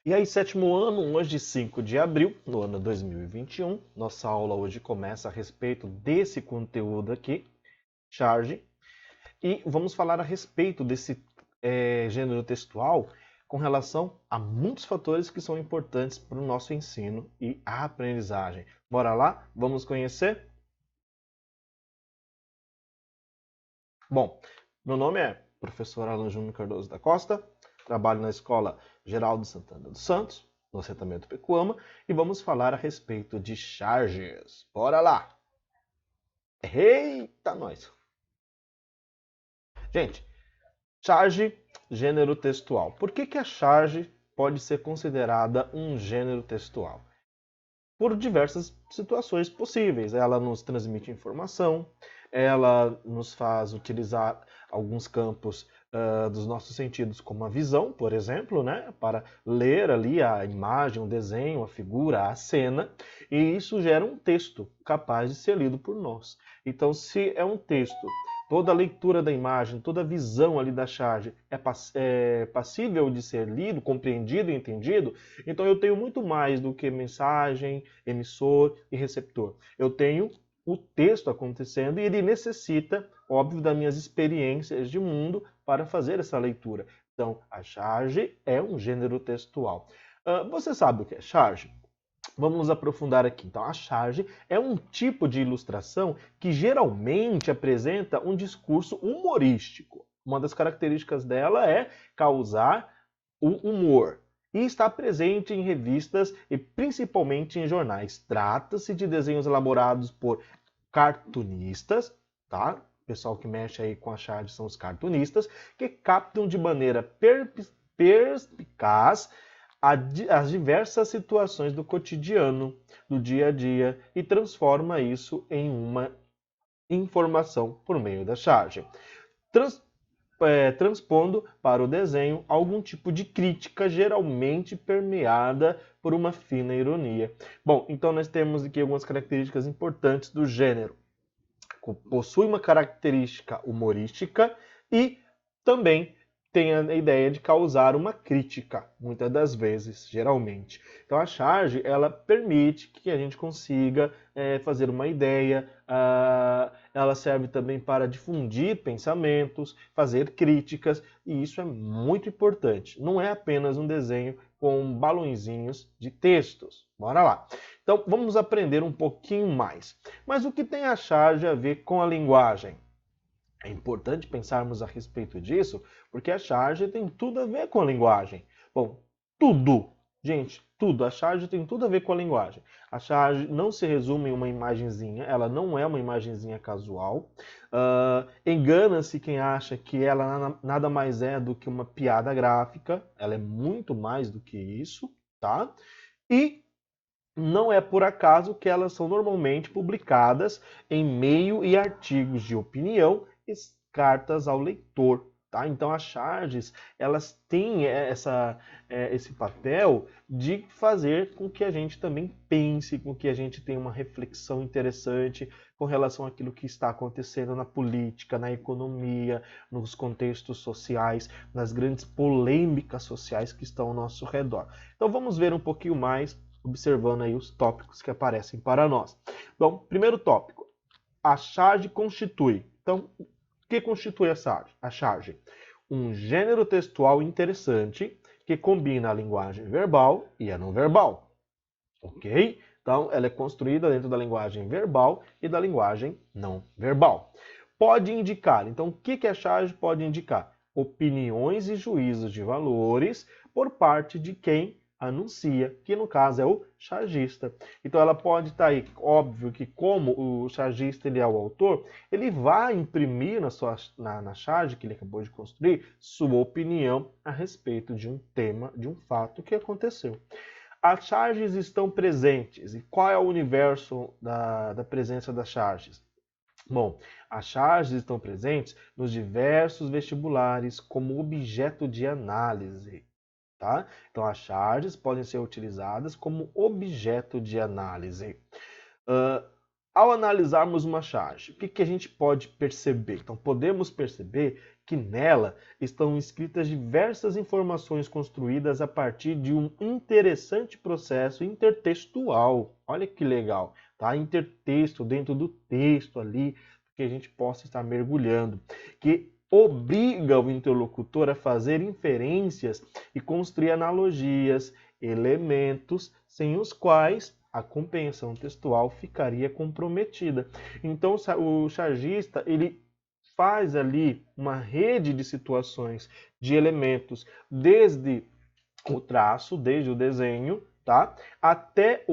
E aí, sétimo ano, hoje 5 de abril, no ano 2021, nossa aula hoje começa a respeito desse conteúdo aqui, charge, e vamos falar a respeito desse gênero textual com relação a muitos fatores que são importantes para o nosso ensino e a aprendizagem. Bora lá? Vamos conhecer? Bom, meu nome é professor Alan Júnior Cardoso da Costa, trabalho na Escola Geraldo Santana dos Santos, no assentamento Pecuama, e vamos falar a respeito de charges. Bora lá! Eita, nós! Gente, charge, gênero textual. Por que a charge pode ser considerada um gênero textual? Por diversas situações possíveis. Ela nos transmite informação, ela nos faz utilizar alguns campos dos nossos sentidos, como a visão, por exemplo, né, para ler ali a imagem, o desenho, a figura, a cena, e isso gera um texto capaz de ser lido por nós. Então, se é um texto, toda a leitura da imagem, toda a visão ali da charge é passível de ser lido, compreendido e entendido, então eu tenho muito mais do que mensagem, emissor e receptor. Eu tenho o texto acontecendo e ele necessita, óbvio, das minhas experiências de mundo para fazer essa leitura. Então, a charge é um gênero textual. Você sabe o que é charge? Vamos nos aprofundar aqui. Então, a charge é um tipo de ilustração que geralmente apresenta um discurso humorístico. Uma das características dela é causar o humor e está presente em revistas e principalmente em jornais. Trata-se de desenhos elaborados por cartunistas, tá? O pessoal que mexe aí com a charge são os cartunistas, que captam de maneira perspicaz as diversas situações do cotidiano, do dia a dia, e transforma isso em uma informação por meio da charge. Transpondo para o desenho algum tipo de crítica, geralmente permeada por uma fina ironia. Bom, então nós temos aqui algumas características importantes do gênero. Possui uma característica humorística e também tem a ideia de causar uma crítica, muitas das vezes, geralmente. Então a charge, ela permite que a gente consiga fazer uma ideia, ela serve também para difundir pensamentos, fazer críticas, e isso é muito importante. Não é apenas um desenho com balõezinhos de textos. Bora lá. Então vamos aprender um pouquinho mais. Mas o que tem a charge a ver com a linguagem? É importante pensarmos a respeito disso, porque a charge tem tudo a ver com a linguagem. Bom, tudo, gente, tudo. A charge tem tudo a ver com a linguagem. A charge não se resume em uma imagenzinha, ela não é uma imagenzinha casual. Engana-se quem acha que ela nada mais é do que uma piada gráfica. Ela é muito mais do que isso, tá? E não é por acaso que elas são normalmente publicadas em meio e artigos de opinião e cartas ao leitor. Tá? Então as charges elas têm esse papel de fazer com que a gente também pense, com que a gente tenha uma reflexão interessante com relação àquilo que está acontecendo na política, na economia, nos contextos sociais, nas grandes polêmicas sociais que estão ao nosso redor. Então vamos ver um pouquinho mais observando aí os tópicos que aparecem para nós. Então, primeiro tópico, a charge constitui. Então, o que constitui a charge? A charge, um gênero textual interessante que combina a linguagem verbal e a não verbal. Ok? Então, ela é construída dentro da linguagem verbal e da linguagem não verbal. Pode indicar. Então, o que a charge pode indicar? Opiniões e juízos de valores por parte de quem anuncia, que no caso é o chargista. Então ela pode estar aí, óbvio que como o chargista ele é o autor, ele vai imprimir na charge que ele acabou de construir sua opinião a respeito de um tema, de um fato que aconteceu. As charges estão presentes. E qual é o universo da presença das charges? Bom, as charges estão presentes nos diversos vestibulares como objeto de análise. Tá? Então, as charges podem ser utilizadas como objeto de análise. ao analisarmos uma charge, o que a gente pode perceber? Então, podemos perceber que nela estão escritas diversas informações construídas a partir de um interessante processo intertextual. Olha que legal, tá? Intertexto dentro do texto ali, que a gente possa estar mergulhando, que obriga o interlocutor a fazer inferências e construir analogias, elementos sem os quais a compreensão textual ficaria comprometida. Então, o chargista, ele faz ali uma rede de situações, de elementos, desde o traço, desde o desenho, tá? Até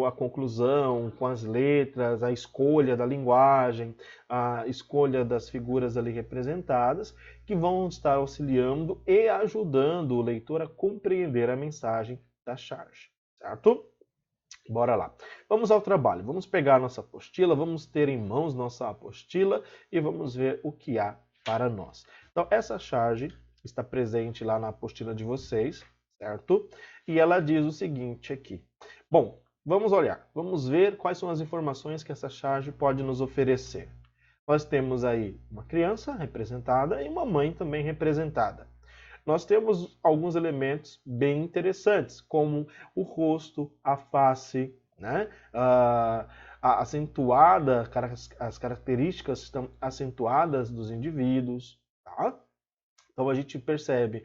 a conclusão, com as letras, a escolha da linguagem, a escolha das figuras ali representadas, que vão estar auxiliando e ajudando o leitor a compreender a mensagem da charge, certo? Bora lá. Vamos ao trabalho. Vamos pegar a nossa apostila, vamos ter em mãos nossa apostila e vamos ver o que há para nós. Então, essa charge está presente lá na apostila de vocês, certo? E ela diz o seguinte aqui. Bom, vamos olhar, vamos ver quais são as informações que essa charge pode nos oferecer. Nós temos aí uma criança representada e uma mãe também representada. Nós temos alguns elementos bem interessantes, como o rosto, a face, né? As características estão acentuadas dos indivíduos, tá? Então a gente percebe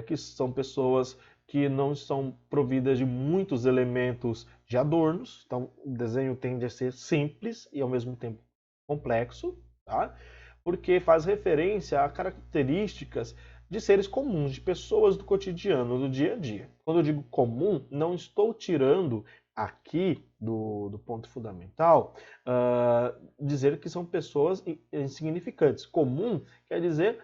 que são pessoas que não são providas de muitos elementos de adornos, então o desenho tende a ser simples e ao mesmo tempo complexo, tá? Porque faz referência a características de seres comuns, de pessoas do cotidiano, do dia a dia. Quando eu digo comum, não estou tirando aqui do ponto fundamental dizer que são pessoas insignificantes. Comum quer dizer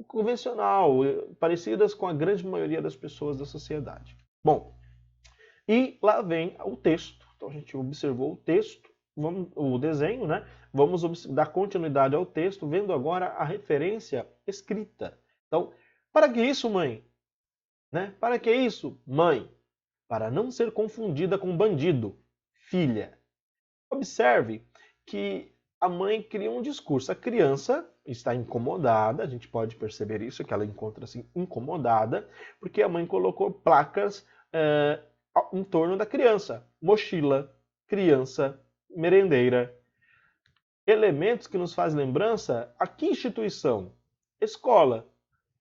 convencional, parecidas com a grande maioria das pessoas da sociedade. Bom, e lá vem o texto. Então a gente observou o texto, o desenho, né? Vamos dar continuidade ao texto, vendo agora a referência escrita. Então, para que isso, mãe? Né? Para que isso, mãe? Para não ser confundida com bandido, filha. Observe que a mãe cria um discurso. A criança está incomodada, a gente pode perceber isso, que ela encontra-se incomodada, porque a mãe colocou placas em torno da criança. Mochila, criança, merendeira. Elementos que nos fazem lembrança a que instituição? Escola.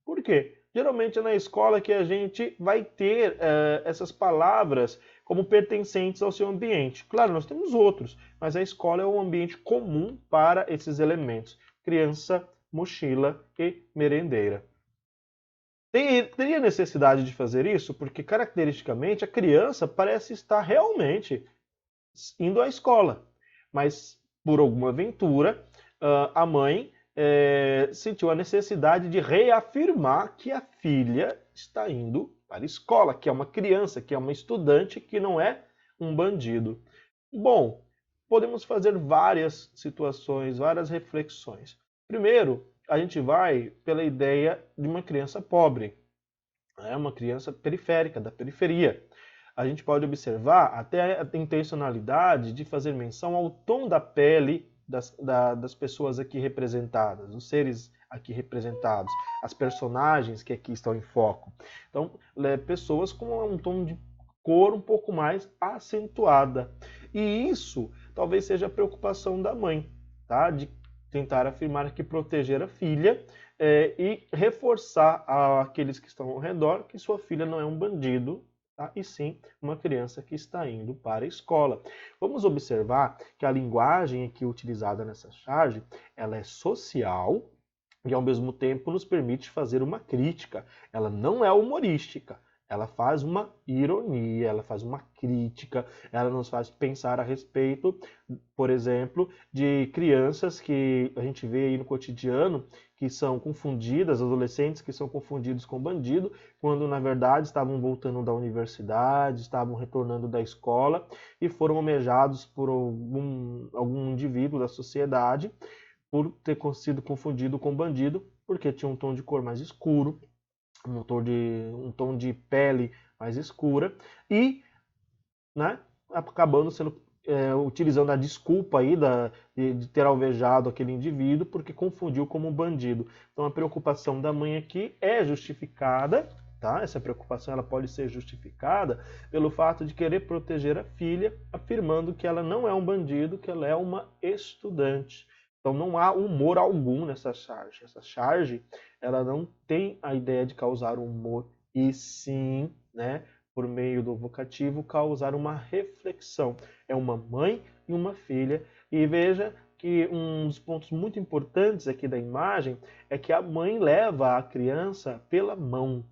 Por quê? Geralmente é na escola que a gente vai ter essas palavras como pertencentes ao seu ambiente. Claro, nós temos outros, mas a escola é um ambiente comum para esses elementos. Criança, mochila e merendeira. Teria necessidade de fazer isso? Porque, caracteristicamente, a criança parece estar realmente indo à escola. Mas, por alguma aventura, a mãe sentiu a necessidade de reafirmar que a filha está indo para a escola, que é uma criança, que é uma estudante, que não é um bandido. Bom, podemos fazer várias situações, várias reflexões. Primeiro, a gente vai pela ideia de uma criança pobre, uma criança periférica, da periferia. A gente pode observar até a intencionalidade de fazer menção ao tom da pele das pessoas aqui representadas, dos seres aqui representados, as personagens que aqui estão em foco. Então, pessoas com um tom de cor um pouco mais acentuada. E isso talvez seja a preocupação da mãe, tá? De tentar afirmar que proteger a filha e reforçar àqueles que estão ao redor que sua filha não é um bandido, tá? E sim uma criança que está indo para a escola. Vamos observar que a linguagem aqui utilizada nessa charge, ela é social e ao mesmo tempo nos permite fazer uma crítica. Ela não é humorística. Ela faz uma ironia, ela faz uma crítica, ela nos faz pensar a respeito, por exemplo, de crianças que a gente vê aí no cotidiano que são confundidas, adolescentes que são confundidos com bandido, quando na verdade estavam voltando da universidade, estavam retornando da escola e foram almejados por algum indivíduo da sociedade por ter sido confundido com bandido, porque tinha um tom de cor mais escuro, um tom de pele mais escura e, né, acabando sendo utilizando a desculpa aí de ter alvejado aquele indivíduo porque confundiu como um bandido. Então a preocupação da mãe aqui é justificada, tá? Essa preocupação ela pode ser justificada pelo fato de querer proteger a filha, afirmando que ela não é um bandido, que ela é uma estudante. Então não há humor algum nessa charge. Essa charge ela não tem a ideia de causar humor, e sim, né, por meio do vocativo, causar uma reflexão. É uma mãe e uma filha. E veja que um dos pontos muito importantes aqui da imagem é que a mãe leva a criança pela mão.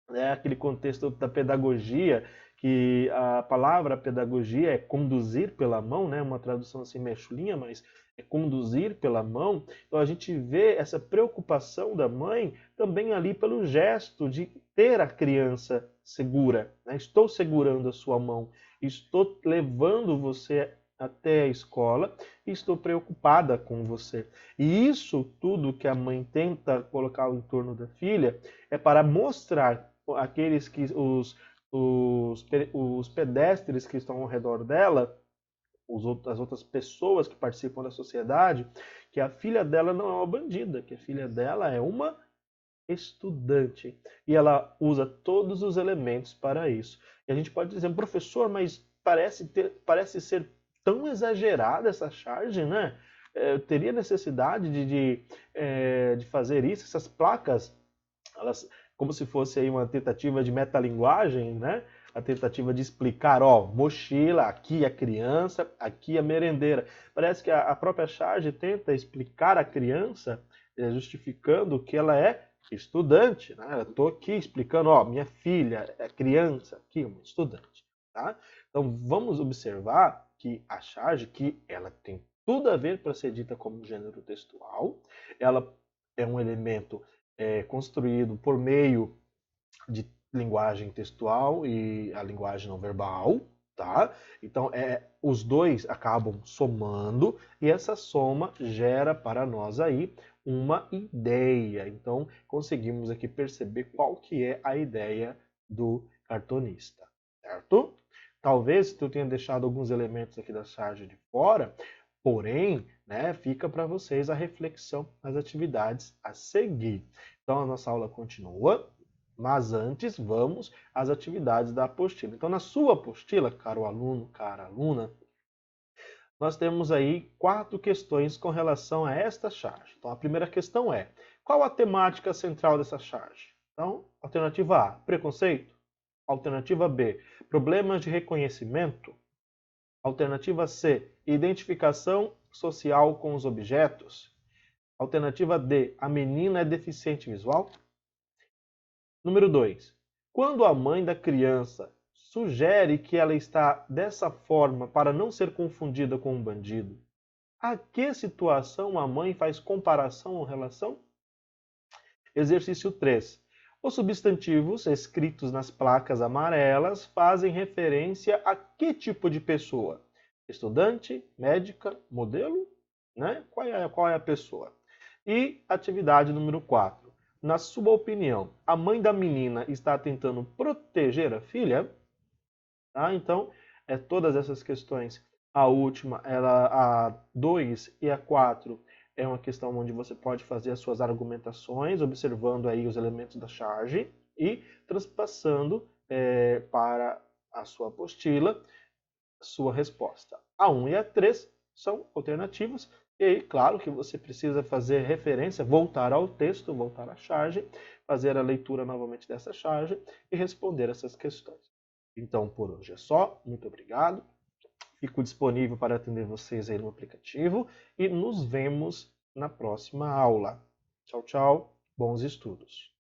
Né? Aquele contexto da pedagogia, que a palavra pedagogia é conduzir pela mão, né? Uma tradução assim meio chulinha, mas é conduzir pela mão. Então a gente vê essa preocupação da mãe também ali pelo gesto de ter a criança segura. Né? Estou segurando a sua mão, estou levando você até a escola e estou preocupada com você. E isso tudo que a mãe tenta colocar em torno da filha é para mostrar aqueles que os pedestres que estão ao redor dela, as outras pessoas que participam da sociedade, que a filha dela não é uma bandida, que a filha dela é uma estudante. E ela usa todos os elementos para isso. E a gente pode dizer, professor, mas parece ser tão exagerada essa charge, né? Teria necessidade de fazer isso, essas placas, elas, como se fosse aí uma tentativa de metalinguagem, né? A tentativa de explicar, ó, mochila, aqui a criança, aqui a merendeira. Parece que a própria charge tenta explicar a criança, justificando que ela é estudante, né? Eu estou aqui explicando, ó, minha filha é criança, aqui uma estudante, tá? Então vamos observar que a charge, que ela tem tudo a ver para ser dita como gênero textual, ela é um elemento construído por meio de linguagem textual e a linguagem não verbal, tá? Então os dois acabam somando e essa soma gera para nós aí uma ideia. Então conseguimos aqui perceber qual que é a ideia do cartunista, certo? Talvez tu tenha deixado alguns elementos aqui da charge de fora, porém, né, fica para vocês a reflexão nas atividades a seguir. Então a nossa aula continua, mas antes vamos às atividades da apostila. Então na sua apostila, caro aluno, cara aluna, nós temos aí 4 questões com relação a esta charge. Então a primeira questão é: qual a temática central dessa charge? Então, alternativa A, preconceito. Alternativa B, problemas de reconhecimento. Alternativa C, identificação social com os objetos. Alternativa D, a menina é deficiente visual. Número 2. Quando a mãe da criança sugere que ela está dessa forma para não ser confundida com um bandido, a que situação a mãe faz comparação ou relação? Exercício 3. Os substantivos escritos nas placas amarelas fazem referência a que tipo de pessoa? Estudante, médica, modelo? Né? Qual é a pessoa? E atividade número 4. Na sua opinião, a mãe da menina está tentando proteger a filha? Tá? Então, todas essas questões. A última, a 2 e a 4, é uma questão onde você pode fazer as suas argumentações, observando aí os elementos da charge e transpassando para a sua apostila a sua resposta. A 1 e a 3 são alternativas, e aí, claro que você precisa fazer referência, voltar ao texto, voltar à charge, fazer a leitura novamente dessa charge e responder essas questões. Então, por hoje é só. Muito obrigado. Fico disponível para atender vocês aí no aplicativo e nos vemos na próxima aula. Tchau, tchau. Bons estudos.